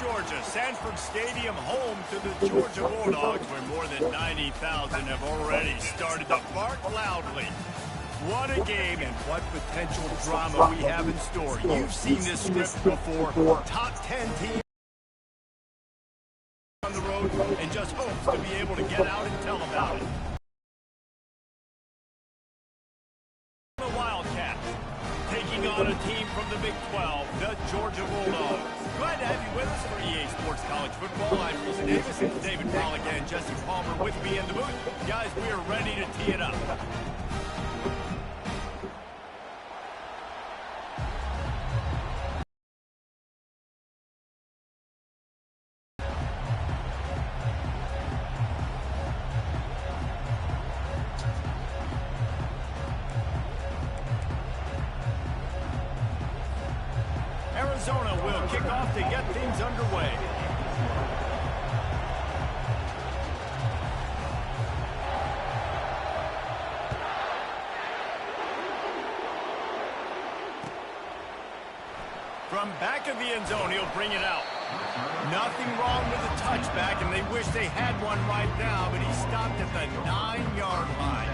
Georgia, Sanford Stadium, home to the Georgia Bulldogs, where more than 90,000 have already started to bark loudly. What a game and what potential drama we have in store. You've seen this script before. Top 10 teams on the road and just hopes to be able to get out and tell about it. The Wildcats taking on a team from the Big 12, the Georgia Bulldogs. Glad to have you with us for EA Sports College Football. I'm Bruce Davis and David Pollock and Jesse Palmer with me in the booth. Guys, we are ready to tee it up. Arizona will kick off to get things underway. From back of the end zone, he'll bring it out. Nothing wrong with the touchback, and they wish they had one right now, but he stopped at the 9-yard line.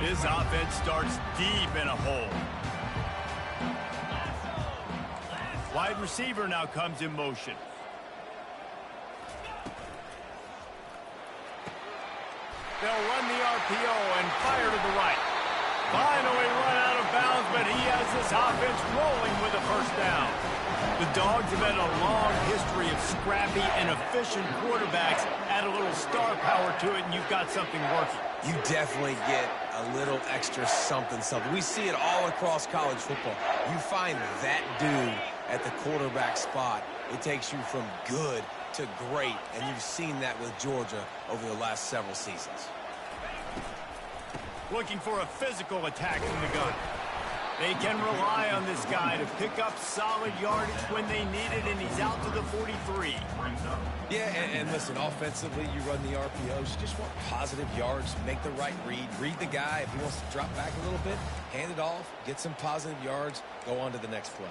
His offense starts deep in a hole. Wide receiver now comes in motion. They'll run the RPO and fire to the right. Finally run out of bounds, but he has this offense rolling with a first down. The Dogs have had a long history of scrappy and efficient quarterbacks. Add a little star power to it, and you've got something working. You definitely get a little extra something. We see it all across college football. You find that dude at the quarterback spot, it takes you from good to great, and you've seen that with Georgia over the last several seasons. Looking for a physical attack from the gun. They can rely on this guy to pick up solid yardage when they need it, and he's out to the 43. Yeah, and listen, offensively, you run the RPOs. You just want positive yards, make the right read. Read the guy. If he wants to drop back a little bit, hand it off, get some positive yards, go on to the next play.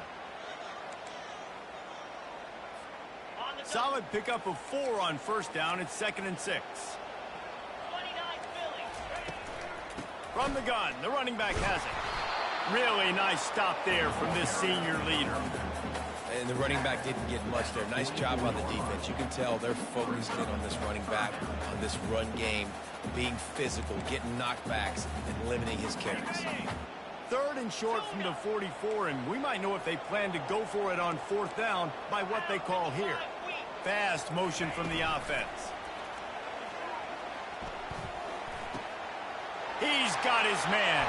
Solid pickup of 4 on first down. It's 2nd and 6. From the gun, the running back has it. Really nice stop there from this senior leader. And the running back didn't get much there. Nice job on the defense. You can tell they're focused in on this running back, on this run game, being physical, getting knockbacks, and limiting his carries. 3rd and short from the 44, and we might know if they plan to go for it on 4th down by what they call here. Fast motion from the offense. He's got his man.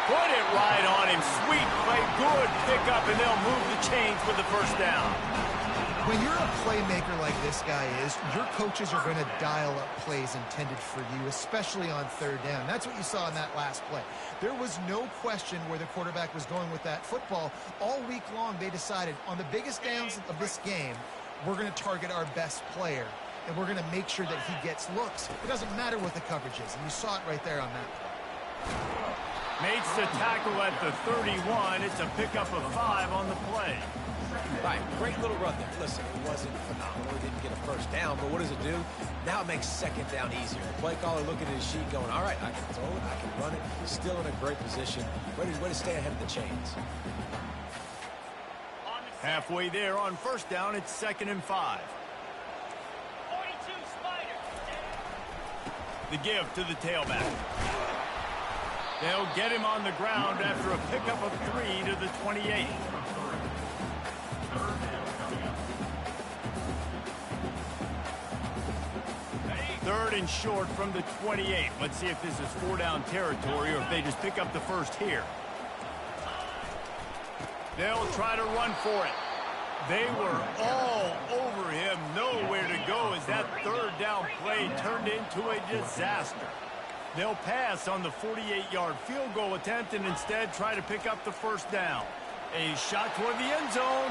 Put it right on him. Sweet play, good pickup, and they'll move the chains with the first down. When you're a playmaker like this guy is, your coaches are going to dial up plays intended for you, especially on 3rd down. That's what you saw in that last play. There was no question where the quarterback was going with that football. All week long, they decided on the biggest downs of this game, we're going to target our best player, and we're going to make sure that he gets looks. It doesn't matter what the coverage is, and you saw it right there on that play. Makes the tackle at the 31. It's a pickup of 5 on the play. Right, great little run there. Listen, it wasn't phenomenal. He didn't get a first down, but what does it do? Now it makes 2nd down easier. The play caller looking at his sheet going, all right, I can throw it, I can run it. Still in a great position. Ready to stay ahead of the chains. Halfway there on first down, it's 2nd and 5. 42 Spider. The give to the tailback. They'll get him on the ground after a pickup of 3 to the 28. Third and short from the 28. Let's see if this is 4-down territory or if they just pick up the first here. They'll try to run for it. They were all over him. Nowhere to go as that 3rd down play turned into a disaster. They'll pass on the 48-yard field goal attempt and instead try to pick up the first down. A shot toward the end zone.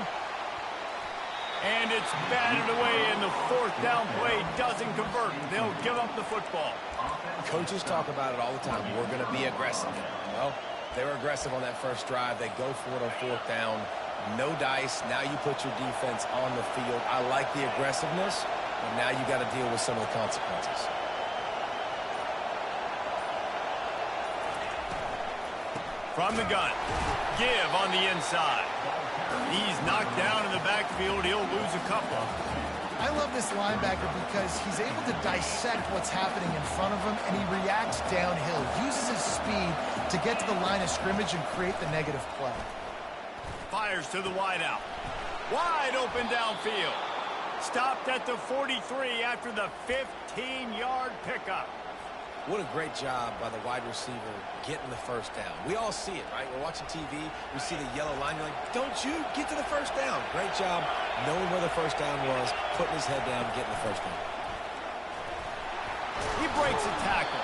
And it's batted away, and the fourth down play doesn't convert. They'll give up the football. Coaches talk about it all the time. We're going to be aggressive. Well, they were aggressive on that first drive. They go for it on fourth down. No dice. Now you put your defense on the field. I like the aggressiveness, but now you got to deal with some of the consequences. From the gun, give on the inside. He's knocked down in the backfield. He'll lose a couple. I love this linebacker because he's able to dissect what's happening in front of him, and he reacts downhill, uses his speed to get to the line of scrimmage and create the negative play. Fires to the wideout. Wide open downfield. Stopped at the 43 after the 15-yard pickup. What a great job by the wide receiver getting the first down. We all see it, right? We're watching TV. We see the yellow line. You're like, don't you get to the first down. Great job knowing where the first down was, putting his head down, getting the first down. He breaks a tackle.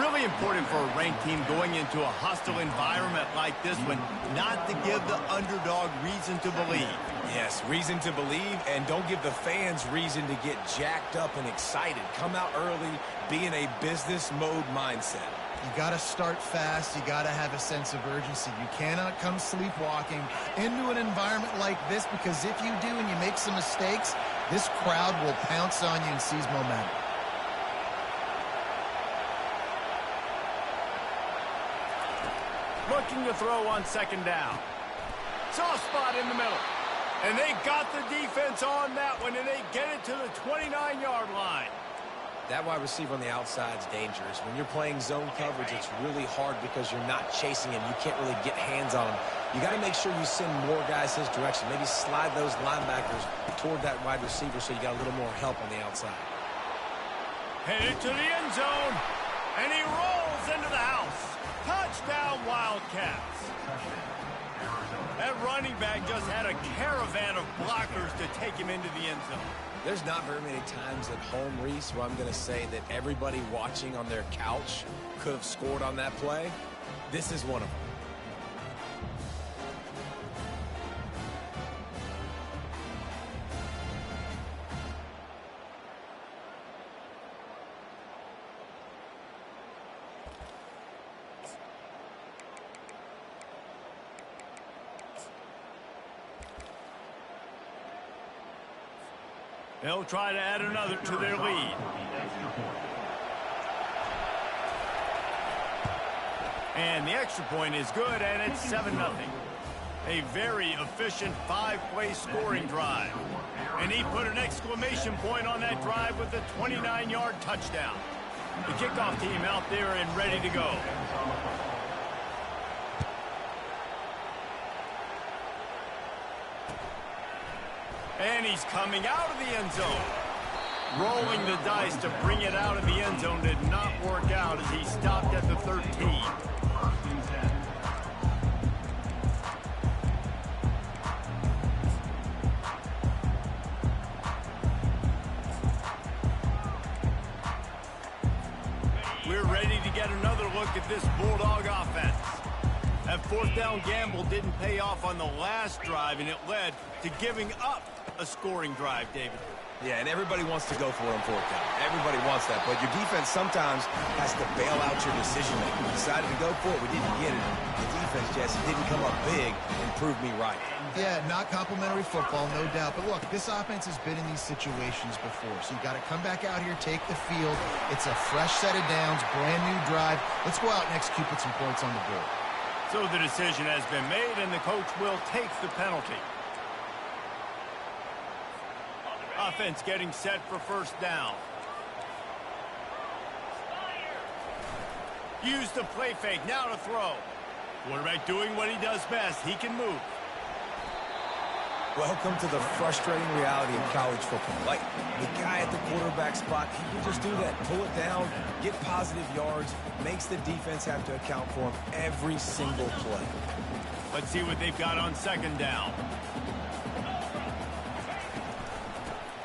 Really important for a ranked team going into a hostile environment like this one, not to give the underdog reason to believe. Yes, reason to believe, and don't give the fans reason to get jacked up and excited. Come out early, be in a business mode mindset. You got to start fast. You got to have a sense of urgency. You cannot come sleepwalking into an environment like this, because if you do and you make some mistakes, this crowd will pounce on you and seize momentum. Looking to throw on second down. Soft spot in the middle. And they got the defense on that one, and they get it to the 29-yard line. That wide receiver on the outside is dangerous. When you're playing zone coverage, it's really hard because you're not chasing him. You can't really get hands on him. You got to make sure you send more guys his direction. Maybe slide those linebackers toward that wide receiver so you got a little more help on the outside. Headed to the end zone, and he rolls into the house. Touchdown, Wildcats. That running back just had a caravan of blockers to take him into the end zone. There's not very many times at home, Reese, where I'm going to say that everybody watching on their couch could have scored on that play. This is one of them. They'll try to add another to their lead. And the extra point is good, and it's 7-0. A very efficient 5-play scoring drive. And he put an exclamation point on that drive with a 29-yard touchdown. The kickoff team out there and ready to go. And he's coming out of the end zone. Rolling the dice to bring it out of the end zone did not work out as he stopped at the 13. We're ready to get another look at this Bulldog offense. That fourth down gamble didn't pay off on the last drive, and it led to giving up a scoring drive, David. Yeah, and everybody wants to go for it on fourth down. Everybody wants that, but your defense sometimes has to bail out your decision-making. We decided to go for it. We didn't get it. The defense, Jesse, didn't come up big and prove me right. Yeah, not complimentary football, no doubt. But look, this offense has been in these situations before, so you got to come back out here, take the field. It's a fresh set of downs, brand new drive. Let's go out and execute, put some points on the board. So the decision has been made, and the coach will take the penalty. Offense getting set for first down. Use the play fake, now to throw. Quarterback doing what he does best. He can move. Welcome to the frustrating reality of college football. Like, the guy at the quarterback spot, he can just do that. Pull it down, get positive yards, makes the defense have to account for him every single play. Let's see what they've got on second down.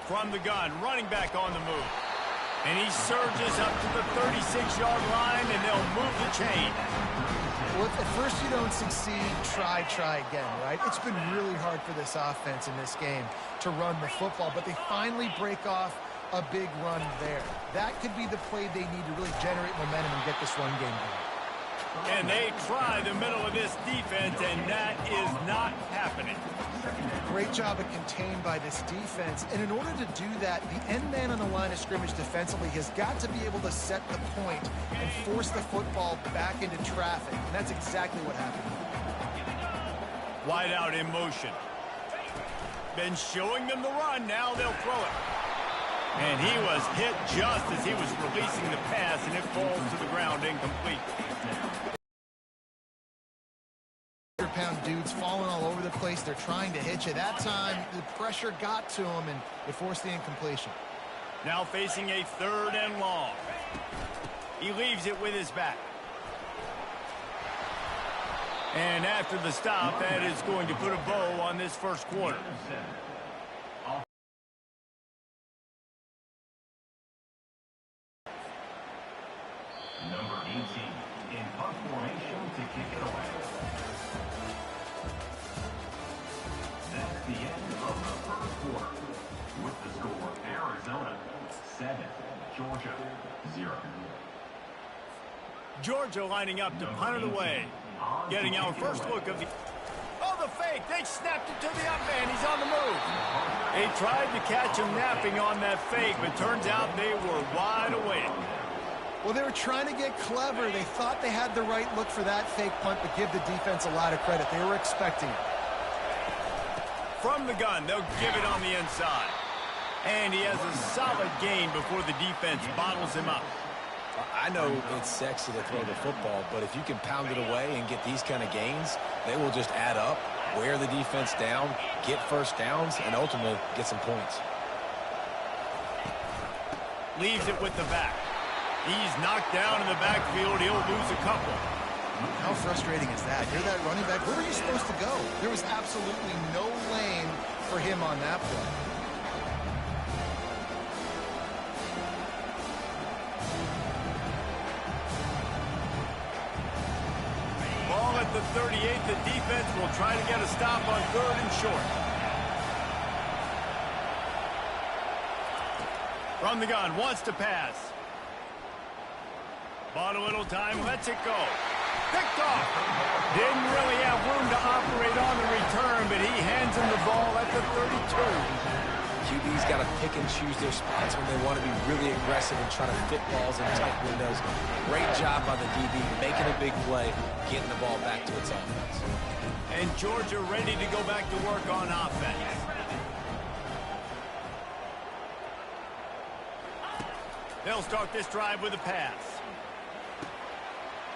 From the gun, running back on the move. And he surges up to the 36-yard line, and they'll move the chain. Well, if at first you don't succeed, try again, right? It's been really hard for this offense in this game to run the football, but they finally break off a big run there. That could be the play they need to really generate momentum and get this run game going. And they try the middle of this defense, and that is not happening. Great job of contained by this defense. And in order to do that, the end man on the line of scrimmage defensively has got to be able to set the point and force the football back into traffic. And that's exactly what happened. Wide out in motion. Been showing them the run. Now they'll throw it. And he was hit just as he was releasing the pass, and it falls to the ground incomplete. Pound dudes falling all over the place. They're trying to hit you. That time, the pressure got to him, and it forced the incompletion. Now facing a 3rd and long. He leaves it with his back. And after the stop, that is going to put a bow on this first quarter. Number 18 in punt formation to kick it away. That's the end of the first quarter. With the score, Arizona 7, Georgia 0. Georgia lining up to punt it away. Getting our first look of the... Oh, the fake! They snapped it to the up man. He's on the move. They tried to catch him napping on that fake, but turns out they were wide awake. Well, they were trying to get clever. They thought they had the right look for that fake punt, but give the defense a lot of credit. They were expecting it. From the gun, they'll give it on the inside. And he has a solid gain before the defense bottles him up. I know it's sexy to throw the football, but if you can pound it away and get these kind of gains, they will just add up, wear the defense down, get first downs, and ultimately get some points. Leaves it with the back. He's knocked down in the backfield. He'll lose a couple. How frustrating is that? You're that running back. Where were you supposed to go? There was absolutely no lane for him on that play. Ball at the 38. The defense will try to get a stop on 3rd and short. From the gun, wants to pass. Bought a little time, lets it go. Picked off. Didn't really have room to operate on the return, but he hands him the ball at the 32. QB's got to pick and choose their spots when they want to be really aggressive and try to fit balls in tight windows. Great job by the DB, making a big play, getting the ball back to its offense. And Georgia ready to go back to work on offense. They'll start this drive with a pass.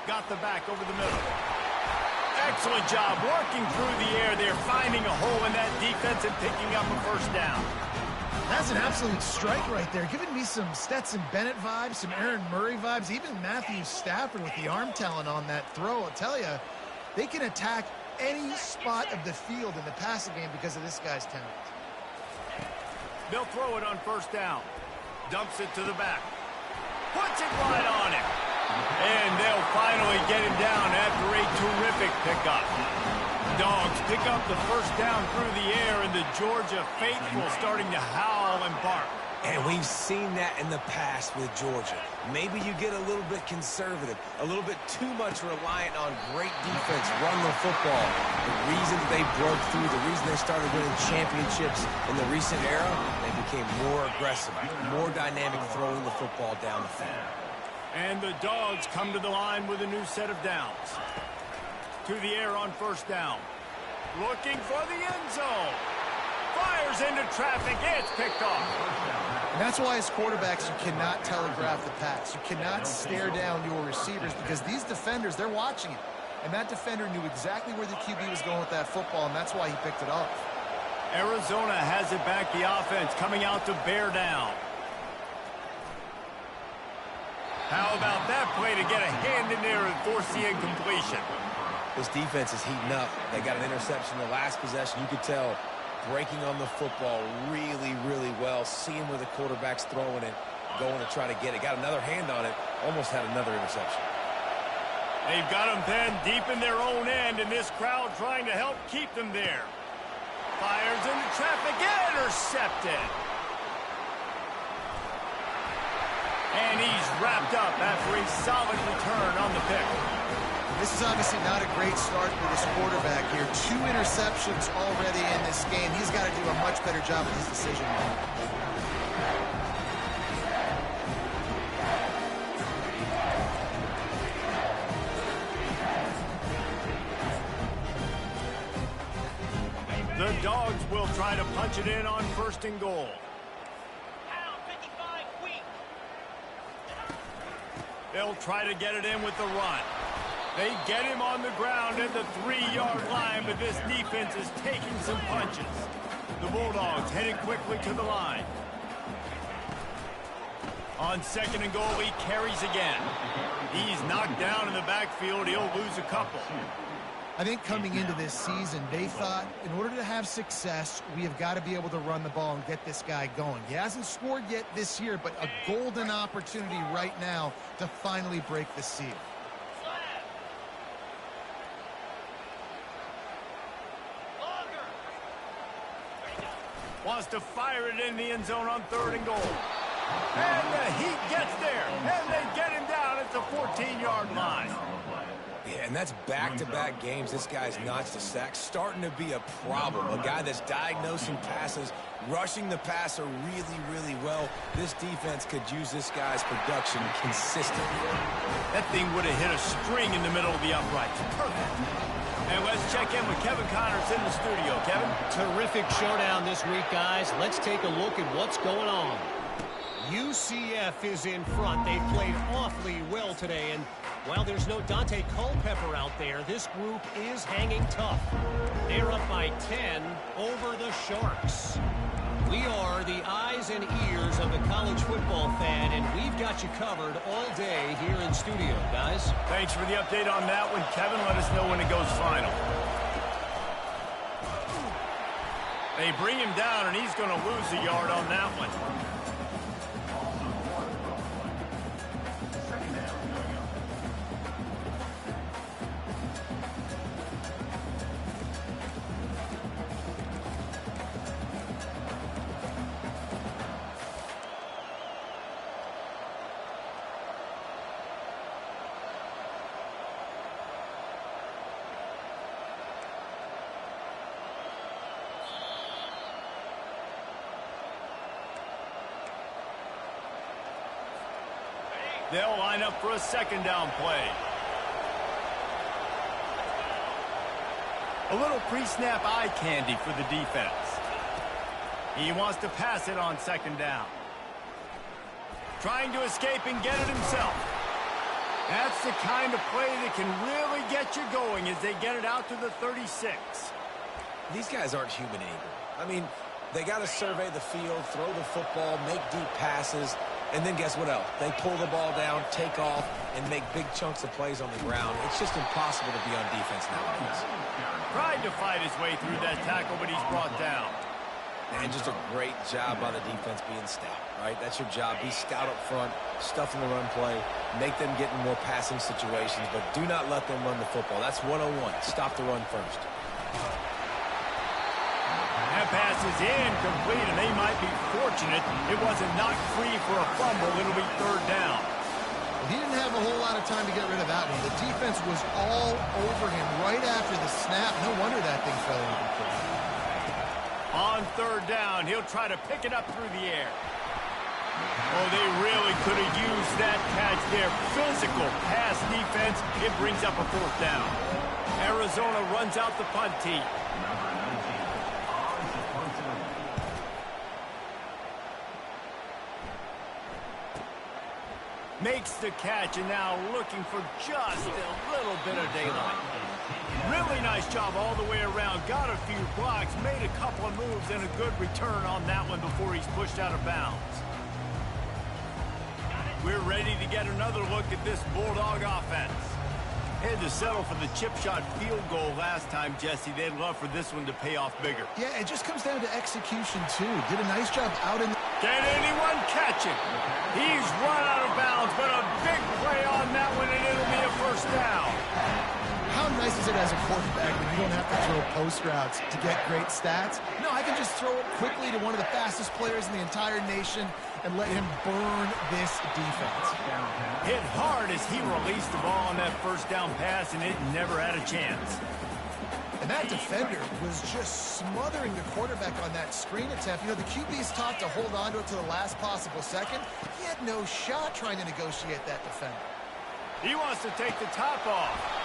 Got the back over the middle. Excellent job working through the air. They're finding a hole in that defense and picking up a first down. That's an absolute strike right there. Giving me some Stetson Bennett vibes, some Aaron Murray vibes, even Matthew Stafford with the arm talent on that throw. I'll tell you, they can attack any spot of the field in the passing game because of this guy's talent. They'll throw it on first down. Dumps it to the back. Puts it right on him. And they'll finally get him down after a terrific pickup. Dogs pick up the first down through the air, and the Georgia faithful starting to howl and bark. And we've seen that in the past with Georgia. Maybe you get a little bit conservative, a little bit too much reliant on great defense, run the football. The reason they broke through, the reason they started winning championships in the recent era, they became more aggressive, more dynamic throwing the football down the field. And the Dogs come to the line with a new set of downs. To the air on first down. Looking for the end zone. Fires into traffic. It's picked off. And that's why as quarterbacks, you cannot telegraph the pass. You cannot stare down your receivers because these defenders, they're watching it. And that defender knew exactly where the QB was going with that football, and that's why he picked it off. Arizona has it back, the offense coming out to bear down. How about that play to get a hand in there and force the incompletion? This defense is heating up. They got an interception in the last possession. You could tell breaking on the football really, really well, seeing where the quarterback's throwing it. going to try to get it. Got another hand on it, almost had another interception. They've got them pinned deep in their own end, and this crowd trying to help keep them there. Fires into traffic, intercepted. And he's wrapped up after a solid return on the pick. This is obviously not a great start for this quarterback here. 2 interceptions already in this game. He's got to do a much better job with his decision making. The Dogs will try to punch it in on 1st and goal. Pound 55 weak. They'll try to get it in with the run. They get him on the ground at the 3-yard line, but this defense is taking some punches. The Bulldogs heading quickly to the line. On 2nd and goal, he carries again. He's knocked down in the backfield. He'll lose a couple. I think coming into this season, they thought in order to have success, we have got to be able to run the ball and get this guy going. He hasn't scored yet this year, but a golden opportunity right now to finally break the seal. Wants to fire it in the end zone on 3rd and goal. And the Heat gets there, and they get him down at the 14-yard line. Yeah, and that's back-to-back games. This guy's notched a sack, starting to be a problem. A guy that's diagnosing passes, rushing the passer really, really well. This defense could use this guy's production consistently. That thing would have hit a string in the middle of the uprights. Perfect. And let's check in with Kevin Connors in the studio. Kevin? Terrific showdown this week, guys. Let's take a look at what's going on. UCF is in front. They played awfully well today, and while there's no Dante Culpepper out there, this group is hanging tough. They're up by 10 over the Sharks. We are the eyes and ears of the college football fan, and we've got you covered all day here in studio, guys. Thanks for the update on that one, Kevin. Let us know when it goes final. They bring him down, and he's going to lose a yard on that one. They'll line up for a 2nd down play. A little pre-snap eye candy for the defense. He wants to pass it on 2nd down. Trying to escape and get it himself. That's the kind of play that can really get you going as they get it out to the 36. These guys aren't human anymore. I mean, they got to survey the field, throw the football, make deep passes. And then guess what else? They pull the ball down, take off, and make big chunks of plays on the ground. It's just impossible to be on defense nowadays. Tried to fight his way through that tackle, but he's brought down. And just a great job by the defense being stout, right? That's your job. Be stout up front, stuff in the run play, make them get in more passing situations, but do not let them run the football. That's 101. Stop the run first. That pass is incomplete, and they might be fortunate it wasn't knocked free for a fumble. It'll be 3rd down. Well, he didn't have a whole lot of time to get rid of that one. The defense was all over him right after the snap. No wonder that thing fell incomplete. On 3rd down, he'll try to pick it up through the air. Oh, they really could have used that catch there. Physical pass defense. It brings up a 4th down. Arizona runs out the punt team. Makes the catch, and now looking for just a little bit of daylight. Really nice job all the way around. Got a few blocks, made a couple of moves, and a good return on that one before he's pushed out of bounds. We're ready to get another look at this Bulldog offense. Had to settle for the chip shot field goal last time, Jesse. They'd love for this one to pay off bigger. Yeah, it just comes down to execution, too. Did a nice job out in the... Can anyone catch him? He's run out of bounds, but a big play on that one, and it'll be a first down. How nice is it as a quarterback when you don't have to throw post routes to get great stats? No, I can just throw it quickly to one of the fastest players in the entire nation and let him burn this defense. Hit hard as he released the ball on that first down pass, and it never had a chance. And that defender was just smothering the quarterback on that screen attempt. You know, the QB's taught to hold on to it to the last possible second. He had no shot trying to negotiate that defender. He wants to take the top off.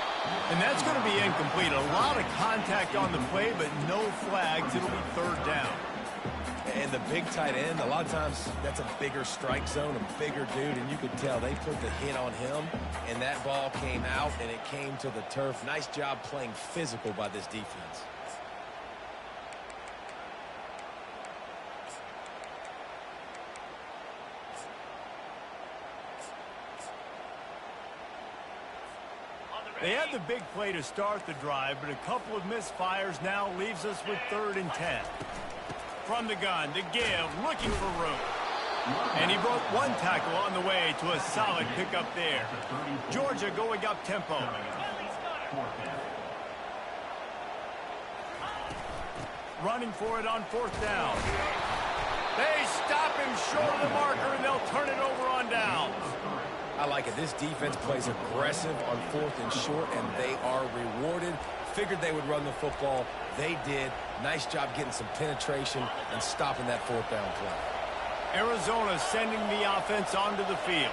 And that's going to be incomplete. A lot of contact on the play, but no flags. It'll be third down. And the big tight end, a lot of times that's a bigger strike zone, a bigger dude, and you could tell they put the hit on him, and that ball came out, and it came to the turf. Nice job playing physical by this defense. They had the big play to start the drive, but a couple of misfires now leaves us with 3rd and 10. From the gun, to give, looking for room. And he broke one tackle on the way to a solid pickup there. Georgia going up tempo. Running for it on 4th down. They stop him short of the marker, and they'll turn it over on downs. I like it. This defense plays aggressive on 4th and short, and they are rewarded. Figured they would run the football. They did. Nice job getting some penetration and stopping that 4th down play. Arizona sending the offense onto the field.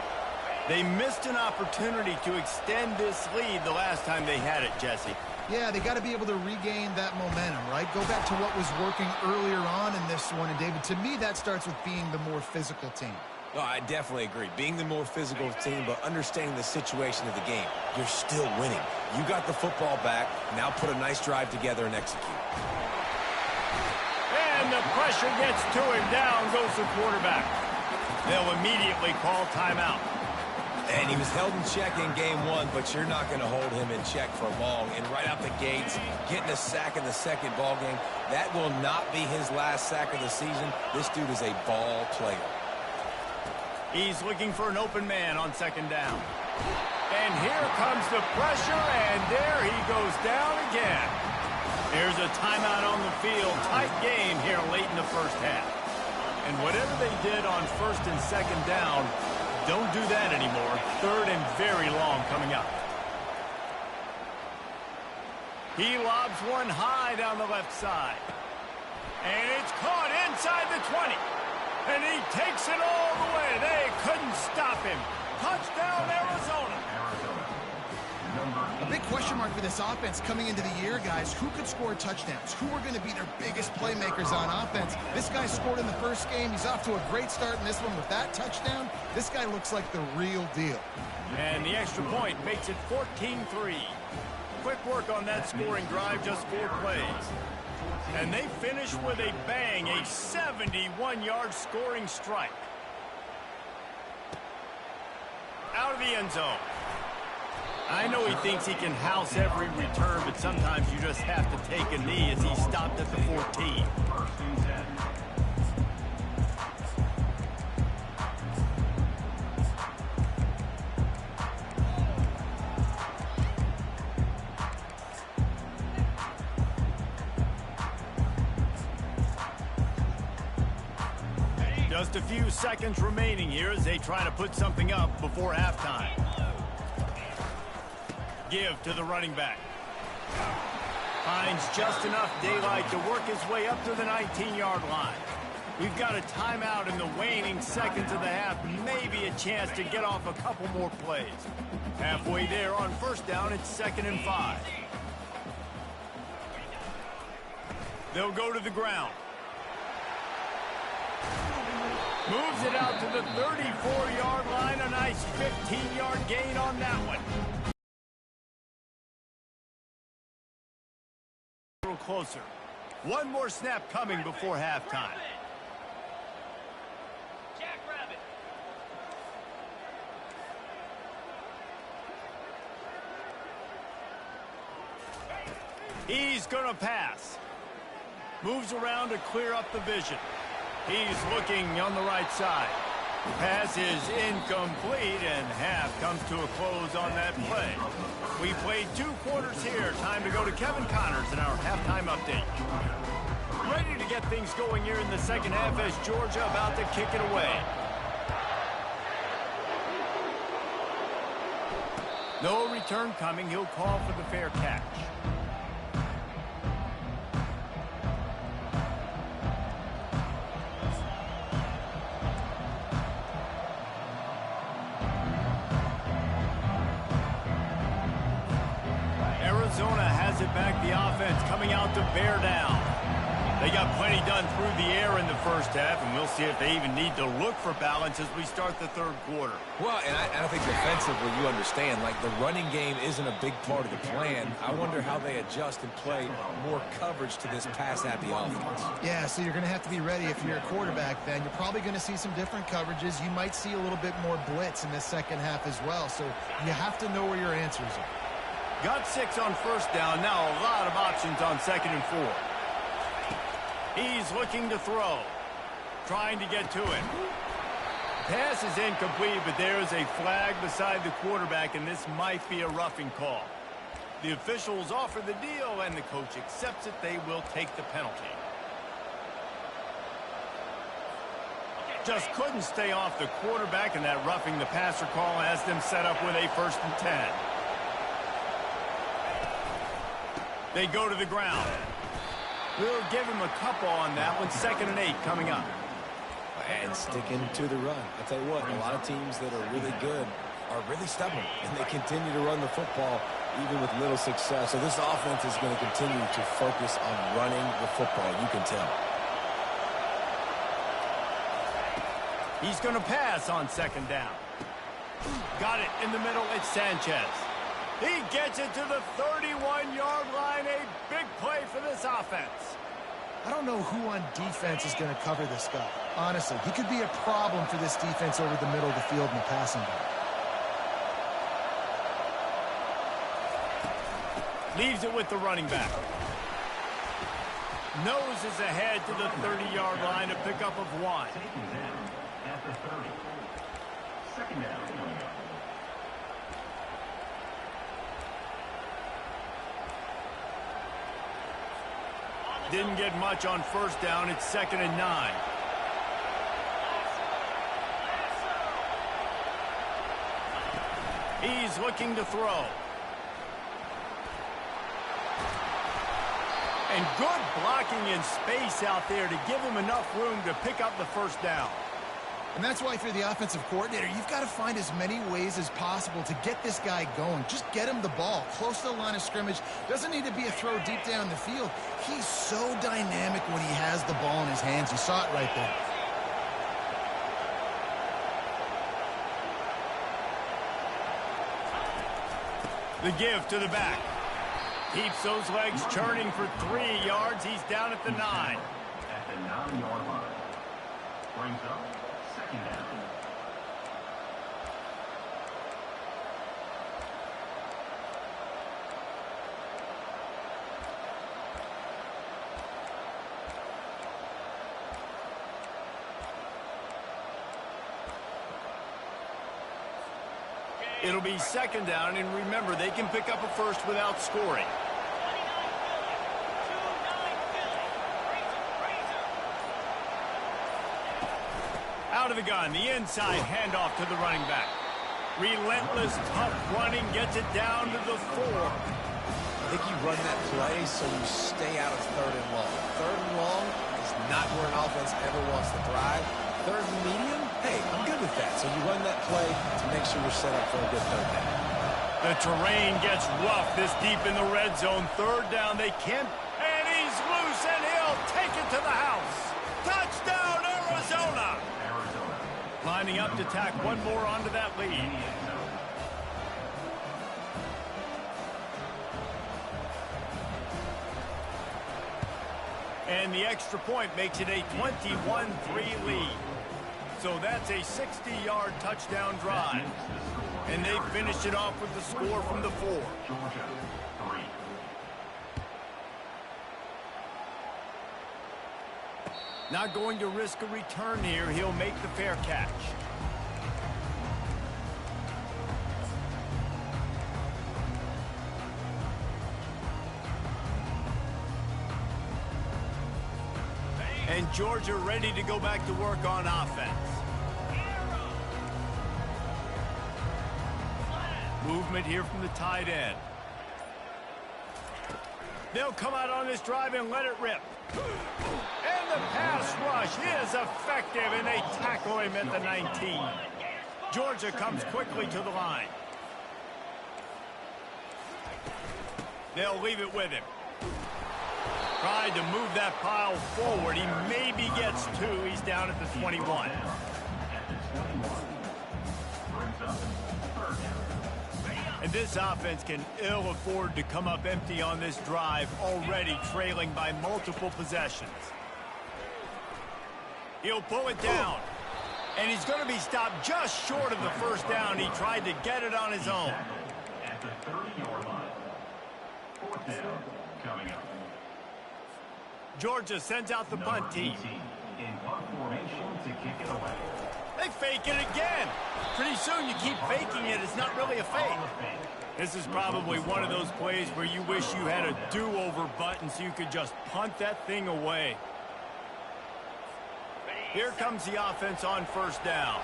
They missed an opportunity to extend this lead the last time they had it, Jesse. Yeah, they got to be able to regain that momentum, right? Go back to what was working earlier on in this one. And, David, to me, that starts with being the more physical team. No, I definitely agree. Being the more physical team, but understanding the situation of the game. You're still winning. You got the football back. Now put a nice drive together and execute. And the pressure gets to him. Down goes the quarterback. They'll immediately call timeout. And he was held in check in game 1, but you're not going to hold him in check for long. And right out the gates, getting a sack in the second ball game, that will not be his last sack of the season. This dude is a ball player. He's looking for an open man on 2nd down. And here comes the pressure, and there he goes down again. There's a timeout on the field. Tight game here late in the first half. And whatever they did on 1st and 2nd down, don't do that anymore. 3rd and very long coming up. He lobs one high down the left side. And it's caught inside the 20. And he takes it all the way. They couldn't stop him. Touchdown, Arizona. A big question mark for this offense coming into the year, guys. Who could score touchdowns? Who are going to be their biggest playmakers on offense? This guy scored in the first game. He's off to a great start in this one with that touchdown. This guy looks like the real deal. And the extra point makes it 14-3. Quick work on that scoring drive, just 4 plays. And they finish with a bang, a 71-yard scoring strike. Out of the end zone. I know he thinks he can house every return, but sometimes you just have to take a knee as he stopped at the 14. Just a few seconds remaining here as they try to put something up before halftime. Give to the running back. Finds just enough daylight to work his way up to the 19-yard line. We've got a timeout in the waning seconds of the half. Maybe a chance to get off a couple more plays. Halfway there on 1st down, it's 2nd and 5. They'll go to the ground. Moves it out to the 34-yard line. A nice 15-yard gain on that one. A little closer. One more snap coming before halftime. Jackrabbit. He's going to pass. Moves around to clear up the vision. He's looking on the right side. Pass is incomplete, and half comes to a close on that play. We played 2 quarters here. Time to go to Kevin Connors in our halftime update. Ready to get things going here in the second half as Georgia about to kick it away. No return coming. He'll call for the fair catch. Arizona has it back, the offense coming out to bear down. They got plenty done through the air in the first half, and we'll see if they even need to look for balance as we start the third quarter. Well, and I think defensively, you understand, like the running game isn't a big part of the plan. I wonder how they adjust and play more coverage to this pass-happy offense. Yeah, so you're going to have to be ready if you're a quarterback then. You're probably going to see some different coverages. You might see a little bit more blitz in the second half as well, so you have to know where your answers are. Got 6 on first down. Now a lot of options on 2nd and 4. He's looking to throw. Trying to get to it. Pass is incomplete, but there is a flag beside the quarterback, and this might be a roughing call. The officials offer the deal, and the coach accepts it. They will take the penalty. Just couldn't stay off the quarterback, and that roughing the passer call has them set up with a 1st and 10. They go to the ground. We'll give him a couple on that one. 2nd and 8 coming up. And sticking to the run. I'll tell you what, a lot of teams that are really good are really stubborn, and they continue to run the football even with little success. So this offense is going to continue to focus on running the football, you can tell. He's going to pass on 2nd down. Got it in the middle. It's Sanchez. He gets it to the 31-yard line. A big play for this offense. I don't know who on defense is going to cover this guy. Honestly, he could be a problem for this defense over the middle of the field in the passing game. Leaves it with the running back. Noses ahead to the 30-yard line, a pickup of 1. Taking down at the 30. 2nd down. Didn't get much on 1st down. It's 2nd and 9. He's looking to throw. And good blocking in space out there to give him enough room to pick up the 1st down. And that's why if you're the offensive coordinator, you've got to find as many ways as possible to get this guy going. Just get him the ball close to the line of scrimmage. Doesn't need to be a throw deep down the field. He's so dynamic when he has the ball in his hands. You saw it right there. The give to the back. Keeps those legs churning for 3 yards. He's down at the 9. At the 9-yard line. Brings up 2nd down. It'll be 2nd down, and remember, they can pick up a 1st without scoring. Out of the gun, the inside handoff to the running back. Relentless, tough running, gets it down to the 4. I think you run that play so you stay out of 3rd and long. 3rd and long is not where an offense ever wants to thrive. 3rd and medium, hey, I'm good with that. So you run that play to make sure you're set up for a good 3rd down. The terrain gets rough this deep in the red zone. 3rd down, they can't. And he's loose, and he'll take it to the house. Touchdown, Arizona! Lining up to tack one more onto that lead. And the extra point makes it a 21-3 lead. So that's a 60-yard touchdown drive. And they finished it off with the score from the 4. Georgia 3. Not going to risk a return here. He'll make the fair catch. And Georgia ready to go back to work on offense. Movement here from the tight end. They'll come out on this drive and let it rip. And the pass rush is effective, and they tackle him at the 19. Georgia comes quickly to the line. They'll leave it with him. Tried to move that pile forward. He maybe gets two. He's down at the 21. And this offense can ill afford to come up empty on this drive, already trailing by multiple possessions. He'll pull it down. And he's going to be stopped just short of the first down. He tried to get it on his own. At the 30-yard line. Fourth down coming up. Georgia sends out the punt team. In punt formation to kick it away. They fake it again. Pretty soon you keep faking it. It's not really a fake. This is probably one of those plays where you wish you had a do-over button so you could just punt that thing away. Here comes the offense on first down.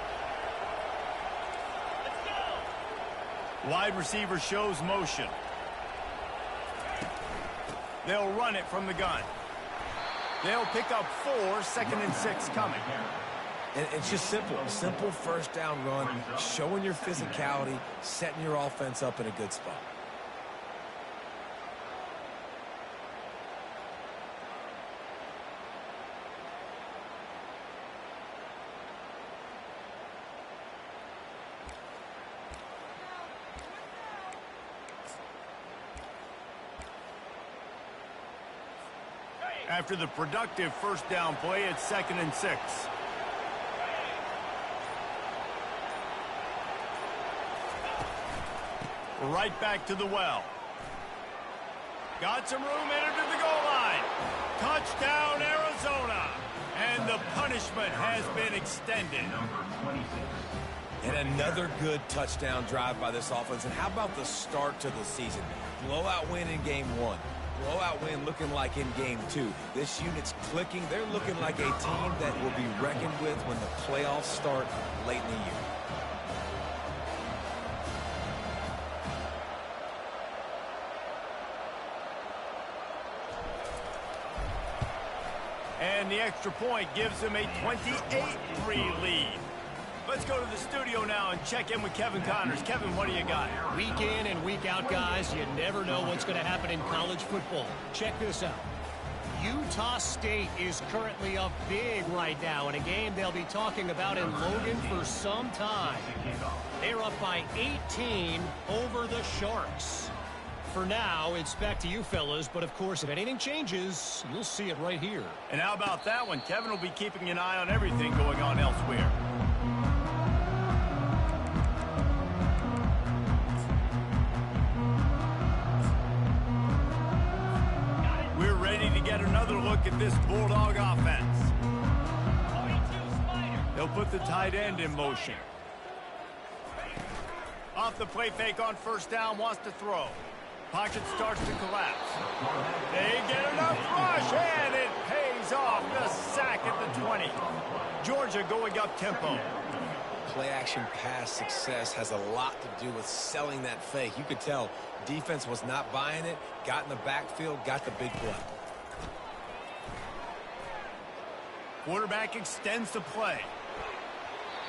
Wide receiver shows motion. They'll run it from the gun. They'll pick up 4, 2nd and 6 coming. And it's just simple. Simple first down run, showing your physicality, setting your offense up in a good spot. After the productive first down play, it's 2nd and 6. Right back to the well. Got some room, entered to the goal line. Touchdown, Arizona. And the punishment has been extended. Number 26. And another good touchdown drive by this offense. And how about the start to the season? Blowout win in game 1. Blowout win looking like in game 2. This unit's clicking. They're looking like a team that will be reckoned with when the playoffs start late in the year. And the extra point gives them a 28-3 lead. Let's go to the studio now and check in with Kevin Connors. Kevin, what do you got? Week in and week out, guys, you never know what's going to happen in college football. Check this out. Utah State is currently up big right now in a game they'll be talking about in Logan for some time. They're up by 18 over the Sharks. For now, it's back to you fellas, but of course, if anything changes, you'll see it right here. And how about that one? Kevin will be keeping an eye on everything going on elsewhere. We're ready to get another look at this Bulldog offense. They'll put the tight end in motion. Off the play fake on first down, wants to throw. Pocket starts to collapse. They get enough rush, and it pays off. The sack at the 20. Georgia going up tempo. Play-action pass success has a lot to do with selling that fake. You could tell defense was not buying it, got in the backfield, got the big play. Quarterback extends the play.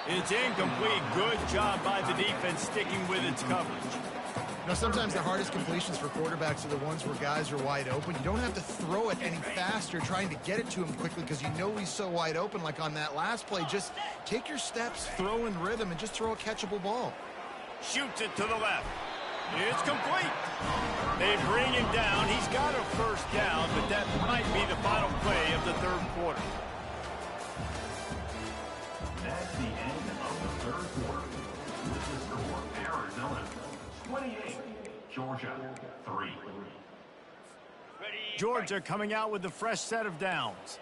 It's incomplete. Good job by the defense sticking with its coverage. You know, sometimes the hardest completions for quarterbacks are the ones where guys are wide open. You don't have to throw it any faster trying to get it to him quickly because you know he's so wide open like on that last play. Just take your steps, throw in rhythm, and just throw a catchable ball. Shoots it to the left. It's complete. They bring him down. He's got a first down, but that might be the final play of the third quarter. That's the end of the third quarter. With the score, Arizona 28, Georgia 3. Georgia coming out with a fresh set of downs.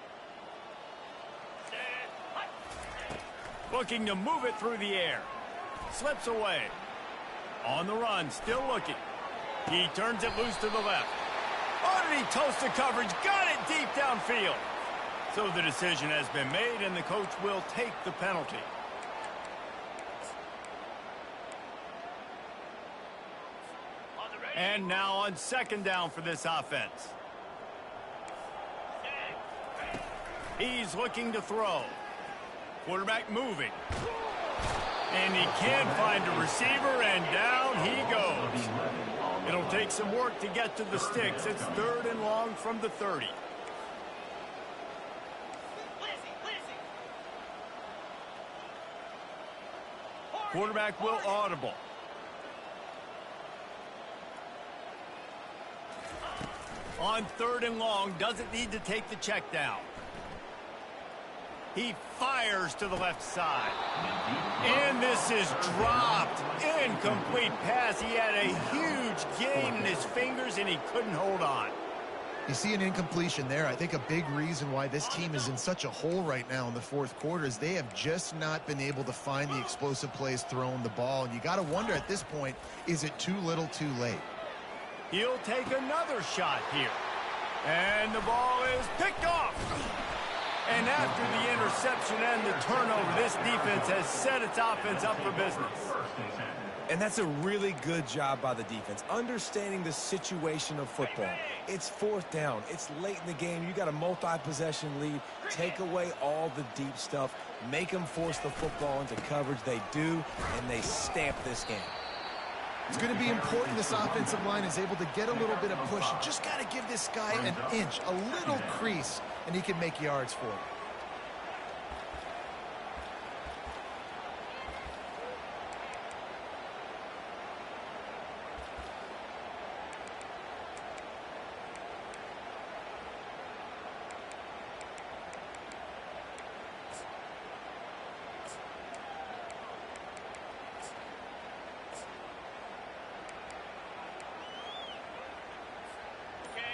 Looking to move it through the air. Slips away. On the run, still looking. He turns it loose to the left. Oh, did he toast the coverage? Got it deep downfield. So the decision has been made, and the coach will take the penalty. And now on second down for this offense. He's looking to throw. Quarterback moving. And he can't find a receiver, and down he goes. It'll take some work to get to the sticks. It's 3rd and long from the 30. Quarterback will audible. On 3rd and long, doesn't need to take the check down. He fires to the left side. And this is dropped. Incomplete pass. He had a huge gain in his fingers, and he couldn't hold on. You see an incompletion there. I think a big reason why this team is in such a hole right now in the 4th quarter is they have just not been able to find the explosive plays throwing the ball. And you got to wonder at this point, is it too little too late? He'll take another shot here. And the ball is picked off. And after the interception and the turnover, this defense has set its offense up for business. And that's a really good job by the defense, understanding the situation of football. It's 4th down. It's late in the game. You got a multi-possession lead. Take away all the deep stuff. Make them force the football into coverage. They do, and they stamp this game. It's going to be important this offensive line is able to get a little bit of push. You just got to give this guy an inch, a little crease, and he can make yards for it.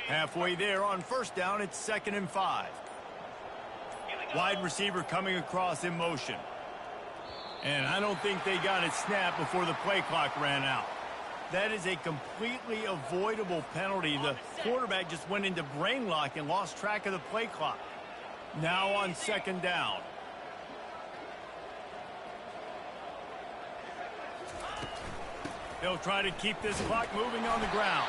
Halfway there on 1st down, it's 2nd and 5. Wide receiver coming across in motion. And I don't think they got it snapped before the play clock ran out. That is a completely avoidable penalty. The quarterback just went into brain lock and lost track of the play clock. Now on 2nd down. They'll try to keep this clock moving on the ground.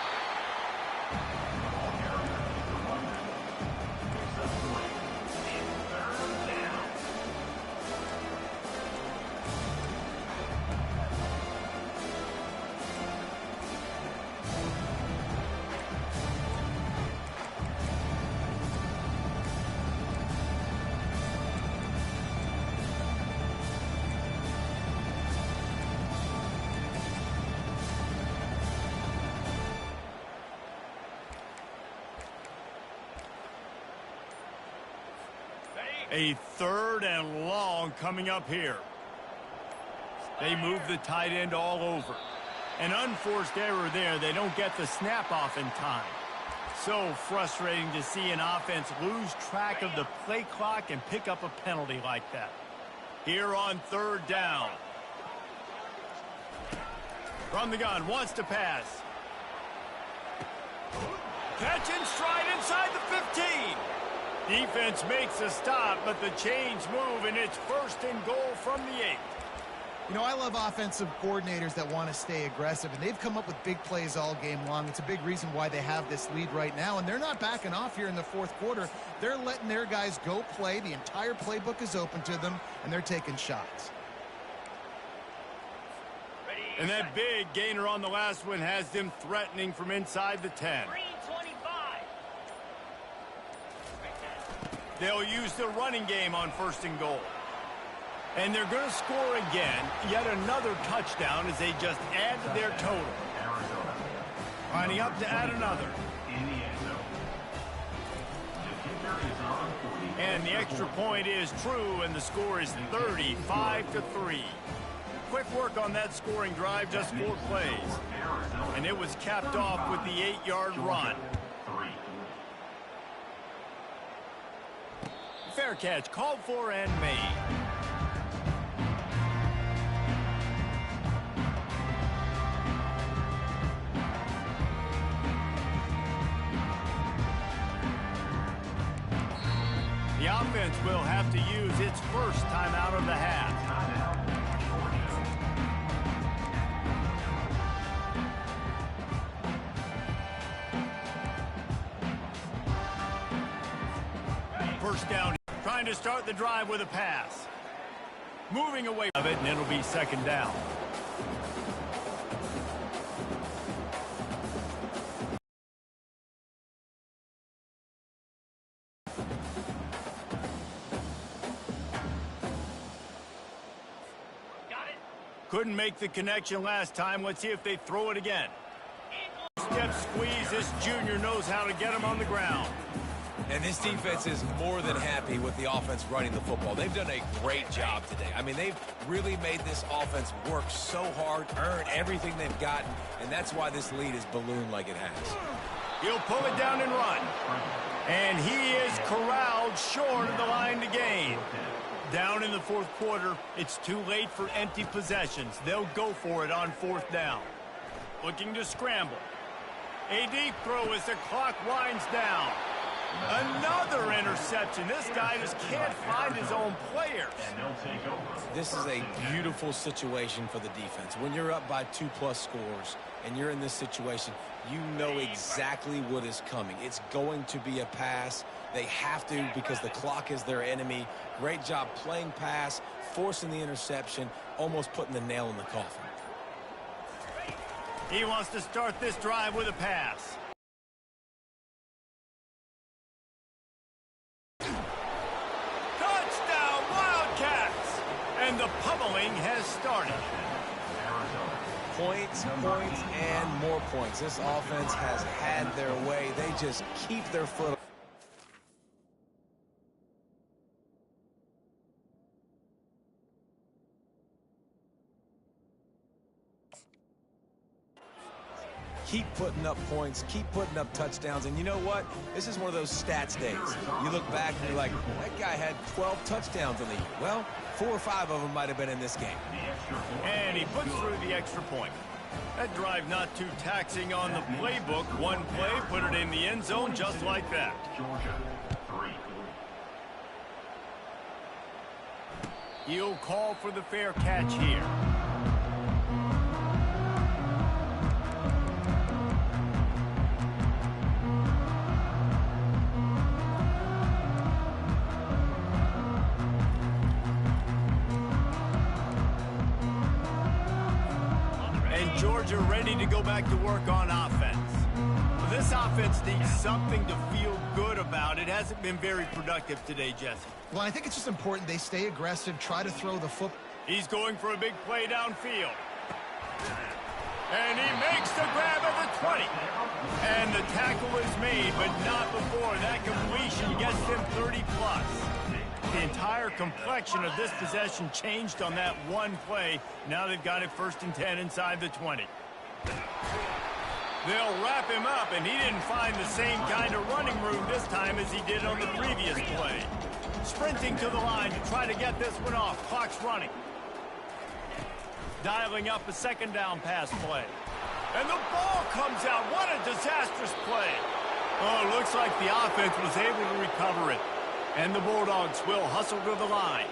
A 3rd and long coming up here. They move the tight end all over. An unforced error there. They don't get the snap off in time. So frustrating to see an offense lose track of the play clock and pick up a penalty like that. Here on 3rd down. From the gun, wants to pass. Catch and stride inside the 15. Defense makes a stop, but the chains move, and it's 1st and goal from the 8. You know, I love offensive coordinators that want to stay aggressive, and they've come up with big plays all game long. It's a big reason why they have this lead right now, and they're not backing off here in the 4th quarter. They're letting their guys go play. The entire playbook is open to them, and they're taking shots. And that big gainer on the last one has them threatening from inside the 10. They'll use the running game on 1st and goal. And they're going to score again, yet another touchdown as they just add to their total. Lining up to add another. And the extra point is true, and the score is 35-3. Quick work on that scoring drive, just 4 plays. And it was capped off with the 8-yard run. Fair catch, called for and made. The offense will have to use its first timeout of the half. First down, trying to start the drive with a pass. Moving away of it, and it'll be second down. Couldn't make the connection last time. Let's see if they throw it again. Step squeeze. This junior knows how to get him on the ground. And this defense is more than happy with the offense running the football. They've done a great job today. I mean, they've really made this offense work so hard, earn everything they've gotten, and that's why this lead is ballooned like it has. He'll pull it down and run. And he is corralled short of the line to gain. Down in the fourth quarter, it's too late for empty possessions. They'll go for it on fourth down. Looking to scramble. A deep throw as the clock winds down. Another interception. This guy just can't find his own players. This is a beautiful situation for the defense. When you're up by 2+ scores and you're in this situation, you know exactly what is coming. It's going to be a pass. They have to because the clock is their enemy. Great job playing pass, forcing the interception, almost putting the nail in the coffin. He wants to start this drive with a pass. Touchdown, Wildcats! And the pummeling has started. Points, points, and more points. This offense has had their way. They just keep their foot. Keep putting up points, keep putting up touchdowns, and you know what? This is one of those stats days. You look back and you're like, that guy had 12 touchdowns in the year. Well, 4 or 5 of them might have been in this game. And he puts through the extra point. That drive not too taxing on the playbook. One play, put it in the end zone just like that. He'll call for the fair catch here. Georgia ready to go back to work on offense. This offense needs something to feel good about. It hasn't been very productive today, Jesse. Well, I think it's just important they stay aggressive, try to throw the football. He's going for a big play downfield. And he makes the grab at the 20. And the tackle is made, but not before that completion gets them 30+. The entire complexion of this possession changed on that one play. Now they've got it 1st and 10 inside the 20. They'll wrap him up, and he didn't find the same kind of running room this time as he did on the previous play. Sprinting to the line to try to get this one off. Clock's running. Dialing up a second down pass play. And the ball comes out. What a disastrous play. Oh, it looks like the offense was able to recover it. And the Bulldogs will hustle to the line.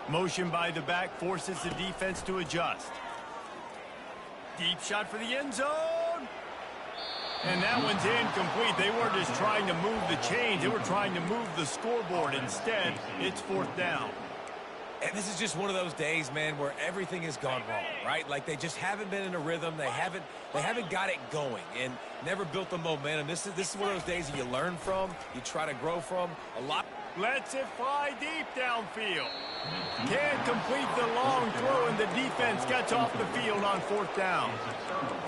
Motion by the back forces the defense to adjust. Deep shot for the end zone. And that one's incomplete. They weren't just trying to move the chains. They were trying to move the scoreboard. Instead, it's 4th down. And this is just one of those days, man, where everything has gone wrong, right? Like they just haven't been in a rhythm. They haven't got it going and never built the momentum. This is one of those days that you learn from, you try to grow from. A lot. Lets it fly deep downfield. Can't complete the long throw, and the defense gets off the field on 4th down.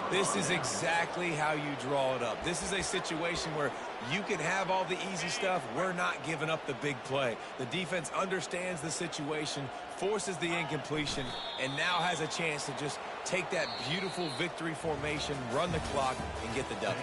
This is exactly how you draw it up. This is a situation where you can have all the easy stuff. We're not giving up the big play. The defense understands the situation, forces the incompletion, and now has a chance to just take that beautiful victory formation, run the clock, and get the W.